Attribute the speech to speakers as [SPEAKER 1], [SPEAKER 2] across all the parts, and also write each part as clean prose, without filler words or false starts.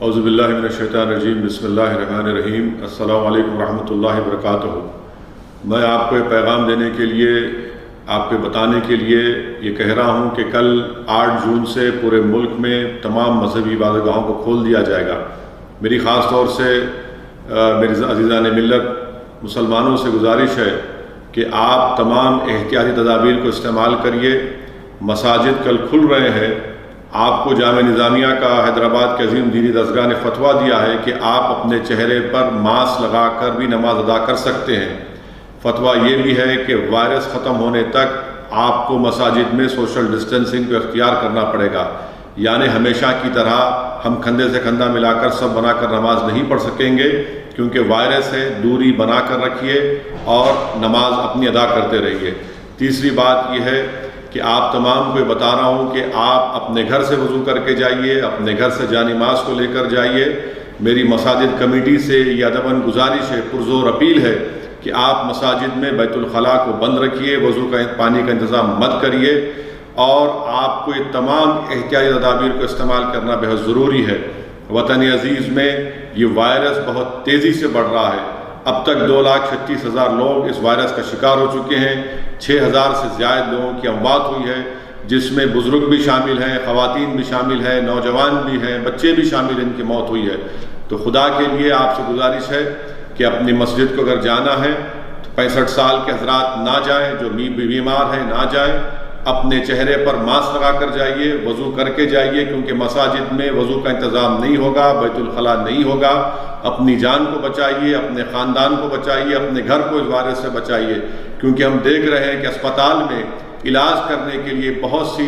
[SPEAKER 1] اعوذ باللہ من الشیطان الرجیم، بسم اللہ الرحمن الرحیم۔ السلام علیکم ورحمۃ اللہ وبرکاتہ۔ میں آپ کو یہ پیغام دینے کے لیے، آپ کو بتانے کے لیے یہ کہہ رہا ہوں کہ کل 8 جون سے پورے ملک میں تمام مذہبی عبادتگاہوں کو کھول دیا جائے گا۔ میری خاص طور سے میرے عزیزان ملت مسلمانوں سے گزارش ہے کہ آپ تمام احتیاطی تدابیر کو استعمال کریے۔ مساجد کل کھل رہے ہیں۔ آپ کو جامعہ نظامیہ کا حیدرآباد کے عظیم دینی دستگاہ نے فتویٰ دیا ہے کہ آپ اپنے چہرے پر ماسک لگا کر بھی نماز ادا کر سکتے ہیں۔ فتویٰ یہ بھی ہے کہ وائرس ختم ہونے تک آپ کو مساجد میں سوشل ڈسٹینسنگ کو اختیار کرنا پڑے گا، یعنی ہمیشہ کی طرح ہم کندھے سے کندھا ملا کر سب بنا کر نماز نہیں پڑھ سکیں گے، کیونکہ وائرس ہے۔ دوری بنا کر رکھیے اور نماز اپنی ادا کرتے رہیے۔ تیسری بات یہ ہے کہ آپ تمام کو بتا رہا ہوں کہ آپ اپنے گھر سے وضو کر کے جائیے، اپنے گھر سے جانماز کو لے کر جائیے۔ میری مساجد کمیٹی سے یہ ادباً گزارش ہے، پرزور اپیل ہے کہ آپ مساجد میں بیت الخلاء کو بند رکھیے، وضو کا پانی کا انتظام مت کریے، اور آپ کو یہ تمام احتیاطی تدابیر کو استعمال کرنا بہت ضروری ہے۔ وطن عزیز میں یہ وائرس بہت تیزی سے بڑھ رہا ہے۔ اب تک 2,36,000 لوگ اس وائرس کا شکار ہو چکے ہیں۔ 6,000 سے زیادہ لوگوں کی اموات ہوئی ہے، جس میں بزرگ بھی شامل ہیں، خواتین بھی شامل ہیں، نوجوان بھی ہیں، بچے بھی شامل ہیں، ان کی موت ہوئی ہے۔ تو خدا کے لیے آپ سے گزارش ہے کہ اپنی مسجد کو اگر جانا ہے تو 65 سال کے حضرات نہ جائیں، جو بیمار ہیں نہ جائیں۔ اپنے چہرے پر ماسک لگا کر جائیے، وضو کر کے جائیے، کیونکہ مساجد میں وضو کا انتظام نہیں ہوگا، بیت الخلاء نہیں ہوگا۔ اپنی جان کو بچائیے، اپنے خاندان کو بچائیے، اپنے گھر کو اس وائرس سے بچائیے، کیونکہ ہم دیکھ رہے ہیں کہ اسپتال میں علاج کرنے کے لیے بہت سی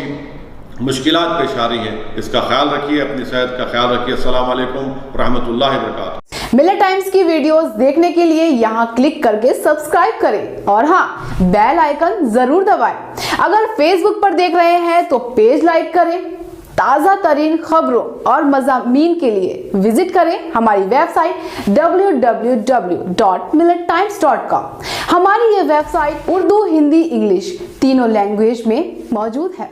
[SPEAKER 1] مشکلات پیش آ رہی ہیں۔ اس کا خیال رکھیے، اپنی صحت کا خیال رکھیے۔ السلام علیکم ورحمۃ اللہ وبرکاتہ۔
[SPEAKER 2] ملت ٹائمز کی ویڈیوز دیکھنے کے لیے یہاں کلک کر کے سبسکرائب کریں، اور ہاں، بیل آئیکن ضرور دبائیں۔ اگر فیس بک پر دیکھ رہے ہیں تو پیج لائک کریں۔ تازہ ترین خبروں اور مضامین کے لیے وزٹ کریں ہماری ویب سائٹ www.millettimes.com۔ ہماری یہ website Urdu, Hindi, English تینوں لینگویج میں موجود ہے۔